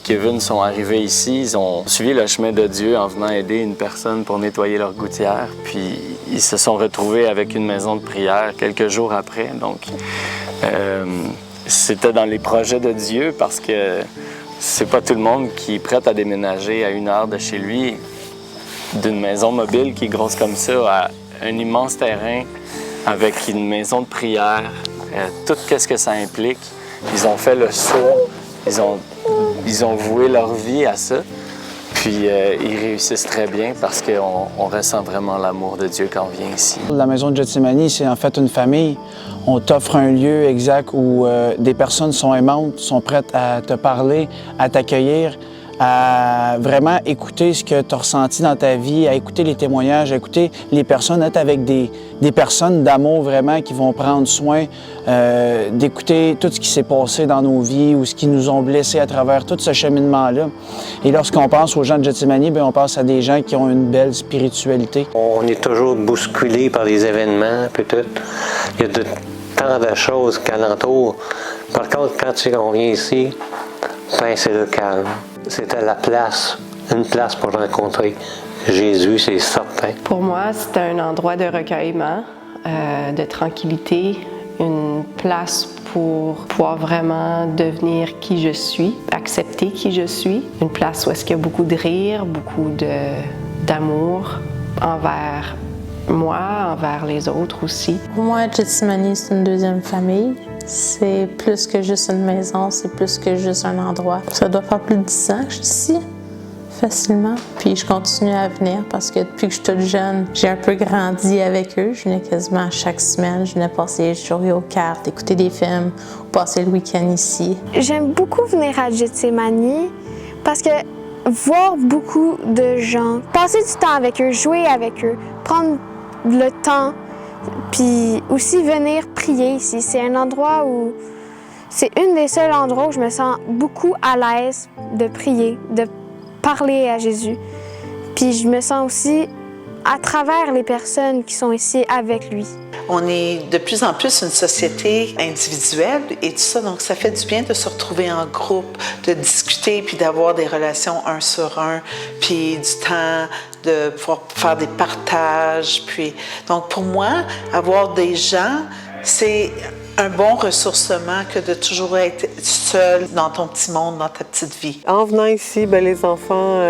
Kevin sont arrivés ici, ils ont suivi le chemin de Dieu en venant aider une personne pour nettoyer leur gouttière. Puis ils se sont retrouvés avec une maison de prière quelques jours après. Donc c'était dans les projets de Dieu parce que c'est pas tout le monde qui est prêt à déménager à 1 heure de chez lui d'une maison mobile qui est grosse comme ça à un immense terrain avec une maison de prière, tout ce que ça implique. Ils ont fait le saut, ils ont voué leur vie à ça, puis ils réussissent très bien parce qu'on ressent vraiment l'amour de Dieu quand on vient ici. La maison de Gethsémani, c'est en fait une famille. On t'offre un lieu exact où des personnes sont aimantes, sont prêtes à te parler, à t'accueillir, à vraiment écouter ce que tu as ressenti dans ta vie, à écouter les témoignages, à écouter les personnes, être avec des personnes d'amour vraiment qui vont prendre soin d'écouter tout ce qui s'est passé dans nos vies ou ce qui nous ont blessés à travers tout ce cheminement-là. Et lorsqu'on pense aux gens de Gethsémani, bien, on pense à des gens qui ont une belle spiritualité. On est toujours bousculé par les événements, peut-être. Il y a tant de choses qu'alentour. Par contre, quand on vient ici, ben, c'est le calme. C'était une place pour rencontrer Jésus, c'est certain. Pour moi, c'était un endroit de recueillement, de tranquillité, une place pour pouvoir vraiment devenir qui je suis, accepter qui je suis, une place où est-ce qu'il y a beaucoup de rire, beaucoup d'amour envers moi, envers les autres aussi. Pour moi, Gethsémani, c'est une deuxième famille. C'est plus que juste une maison, c'est plus que juste un endroit. Ça doit faire plus de 10 ans que je suis ici, facilement. Puis je continue à venir parce que depuis que je suis toute jeune, j'ai un peu grandi avec eux. Je venais quasiment chaque semaine. Je venais passer les journées aux cartes, écouter des films, passer le week-end ici. J'aime beaucoup venir à Gethsémani parce que voir beaucoup de gens, passer du temps avec eux, jouer avec eux, prendre le temps, puis aussi venir prier ici. C'est un endroit où c'est un des seuls endroits où je me sens beaucoup à l'aise de prier, de parler à Jésus. Puis je me sens aussi à travers les personnes qui sont ici avec lui. On est de plus en plus une société individuelle et tout ça, donc ça fait du bien de se retrouver en groupe, de discuter puis d'avoir des relations 1 sur 1, puis du temps de pouvoir faire des partages. Puis donc pour moi, avoir des gens, c'est un bon ressourcement que de toujours être seul dans ton petit monde, dans ta petite vie. En venant ici, bien, les enfants,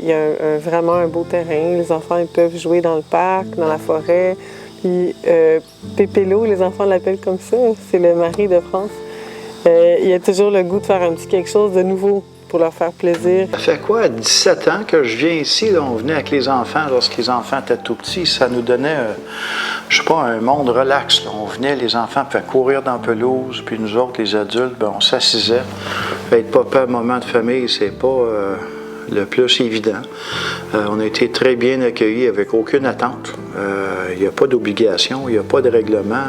il y a vraiment un beau terrain. Les enfants ils peuvent jouer dans le parc, dans la forêt. Puis Pépélo, les enfants l'appellent comme ça, c'est le mari de France. Il a toujours le goût de faire un petit quelque chose de nouveau pour leur faire plaisir. Ça fait quoi, 17 ans que je viens ici, là, on venait avec les enfants, lorsque les enfants étaient tout petits, ça nous donnait, je sais pas, un monde relax. Là. On venait, les enfants pouvaient courir dans la pelouse, puis nous autres, les adultes, ben, on s'assisait. Être papa, moment de famille, c'est pas le plus évident. On a été très bien accueillis avec aucune attente. Il n'y a pas d'obligation, il n'y a pas de règlement.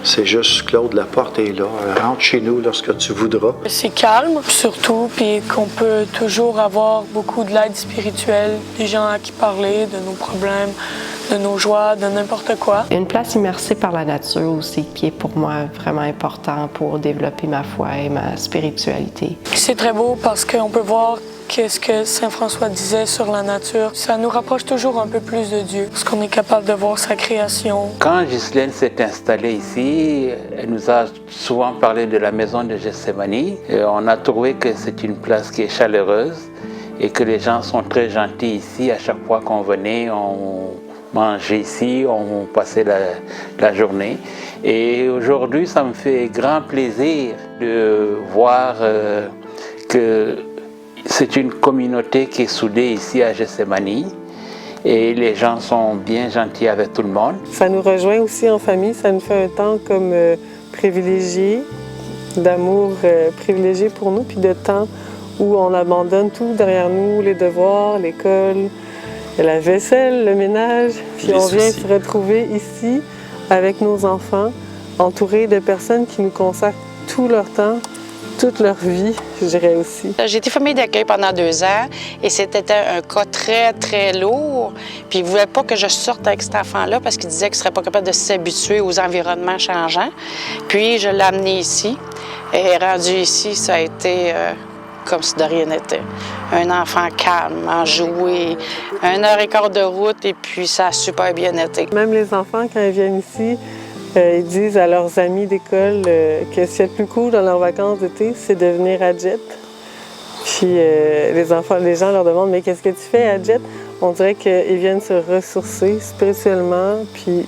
C'est juste Claude, la porte est là. Rentre chez nous lorsque tu voudras. C'est calme, surtout, puis qu'on peut toujours avoir beaucoup de l'aide spirituelle, des gens à qui parler de nos problèmes, de nos joies, de n'importe quoi. Une place immersée par la nature aussi, qui est pour moi vraiment important pour développer ma foi et ma spiritualité. C'est très beau parce qu'on peut voir qu'est-ce que Saint François disait sur la nature. Ça nous rapproche toujours un peu plus de Dieu, parce qu'on est capable de voir sa création. Quand Ghislaine s'est installée ici, elle nous a souvent parlé de la maison de Gethsémani. On a trouvé que c'est une place qui est chaleureuse et que les gens sont très gentils ici. À chaque fois qu'on venait, on mangeait ici, on passait la journée. Et aujourd'hui, ça me fait grand plaisir de voir que c'est une communauté qui est soudée ici à Gethsémani et les gens sont bien gentils avec tout le monde. Ça nous rejoint aussi en famille, ça nous fait un temps comme privilégié, d'amour privilégié pour nous, puis de temps où on abandonne tout derrière nous, les devoirs, l'école, la vaisselle, le ménage, puis on vient se retrouver ici avec nos enfants, entourés de personnes qui nous consacrent tout leur temps, toute leur vie, je dirais aussi. J'ai été famille d'accueil pendant 2 ans et c'était un cas très, très lourd. Puis ils ne voulaient pas que je sorte avec cet enfant-là parce qu'ils disaient qu'il ne serait pas capable de s'habituer aux environnements changeants. Puis je l'ai amené ici. Et rendu ici, ça a été comme si de rien n'était. Un enfant calme, enjoué, 1h15 de route et puis ça a super bien été. Même les enfants, quand ils viennent ici, ils disent à leurs amis d'école que ce qui est le plus cool dans leurs vacances d'été, c'est de venir à Jet. Puis les gens leur demandent « Mais qu'est-ce que tu fais à Jet? » On dirait qu'ils viennent se ressourcer spirituellement, puis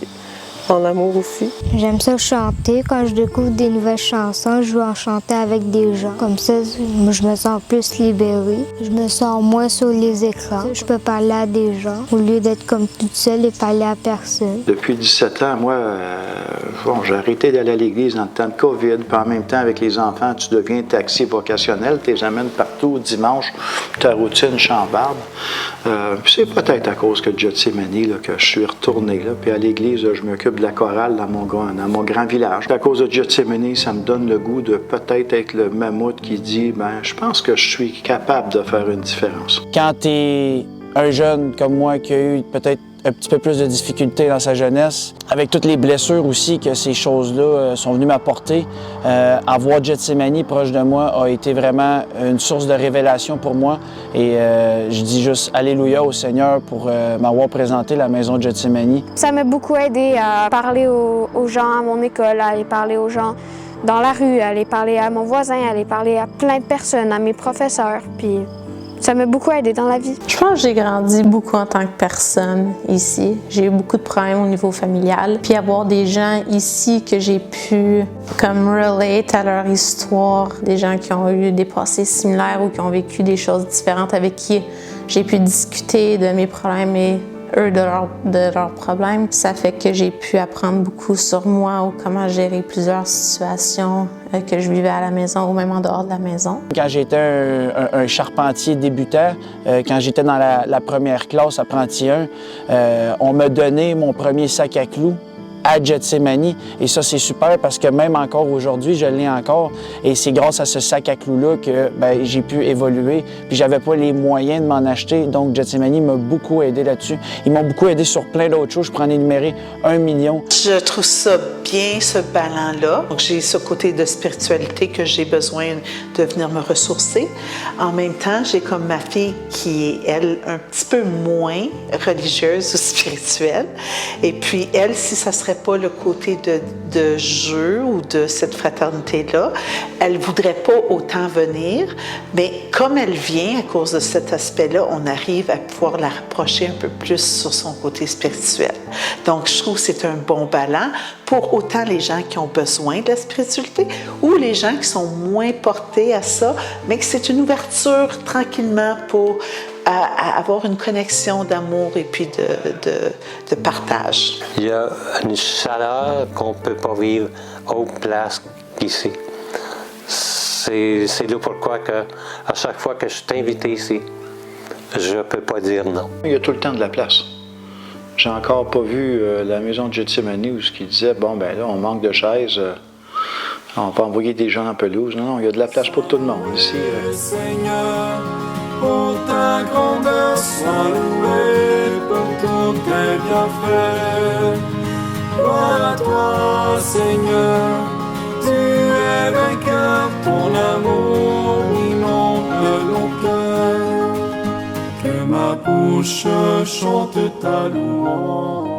en amour aussi. J'aime ça chanter. Quand je découvre des nouvelles chansons, je veux en chanter avec des gens. Comme ça, je me sens plus libérée. Je me sens moins sur les écrans. Je peux parler à des gens au lieu d'être comme toute seule et parler à personne. Depuis 17 ans, moi, j'ai arrêté d'aller à l'église dans le temps de COVID. Puis en même temps, avec les enfants, tu deviens taxi vocationnel. Tu les amènes partout dimanche. Ta routine chambarde. Puis c'est peut-être à cause que Gethsemane, là, que je suis retourné. Là, puis à l'église, je m'occupe de la chorale dans mon grand village. À cause de Gethsemane, ça me donne le goût de peut-être être le mammouth qui dit « ben, je pense que je suis capable de faire une différence ». Quand tu es un jeune comme moi qui a eu peut-être un petit peu plus de difficultés dans sa jeunesse, avec toutes les blessures aussi que ces choses-là sont venues m'apporter, avoir Gethsemane proche de moi a été vraiment une source de révélation pour moi. Et je dis juste Alléluia au Seigneur pour m'avoir présenté la maison de Gethsemane. Ça m'a beaucoup aidé à parler aux gens à mon école, à aller parler aux gens dans la rue, à aller parler à mon voisin, à aller parler à plein de personnes, à mes professeurs. Puis ça m'a beaucoup aidé dans la vie. Je pense que j'ai grandi beaucoup en tant que personne ici. J'ai eu beaucoup de problèmes au niveau familial. Puis avoir des gens ici que j'ai pu comme relate à leur histoire, des gens qui ont eu des passés similaires ou qui ont vécu des choses différentes avec qui j'ai pu discuter de mes problèmes et eux de leurs problèmes. Ça fait que j'ai pu apprendre beaucoup sur moi ou comment gérer plusieurs situations que je vivais à la maison ou même en dehors de la maison. Quand j'étais un charpentier débutant, quand j'étais dans la première classe, apprenti 1, on m'a donné mon premier sac à clous à Gethsemane. Et ça, c'est super parce que même encore aujourd'hui, je l'ai encore. Et c'est grâce à ce sac à clous-là que j'ai pu évoluer. Puis j'avais pas les moyens de m'en acheter. Donc Gethsemane m'a beaucoup aidé là-dessus. Ils m'ont beaucoup aidé sur plein d'autres choses. Je pourrais en énumérer 1 million. Je trouve ça bien, ce ballon-là. Donc j'ai ce côté de spiritualité que j'ai besoin de venir me ressourcer. En même temps, j'ai comme ma fille qui est, elle, un petit peu moins religieuse ou spirituelle. Et puis elle, si ça serait pas le côté de jeu ou de cette fraternité-là, elle voudrait pas autant venir, mais comme elle vient à cause de cet aspect-là, on arrive à pouvoir la rapprocher un peu plus sur son côté spirituel. Donc, je trouve que c'est un bon ballon pour autant les gens qui ont besoin de la spiritualité ou les gens qui sont moins portés à ça, mais que c'est une ouverture tranquillement pour à avoir une connexion d'amour et puis de partage. Il y a une chaleur qu'on ne peut pas vivre autre place qu'ici. C'est là pourquoi à chaque fois que je suis invité ici, je ne peux pas dire non. Il y a tout le temps de la place. J'ai encore pas vu la maison de Gethsemane où il disait « bon, ben là, on manque de chaises, on va envoyer des gens en pelouse ». Non, il y a de la place pour tout le monde ici. Seigneur, pour ta grandeur, sois loué pour tous tes bienfaits. Gloire à toi, Seigneur, tu es vainqueur, ton amour inonde nos cœurs. Que ma bouche chante ta louange.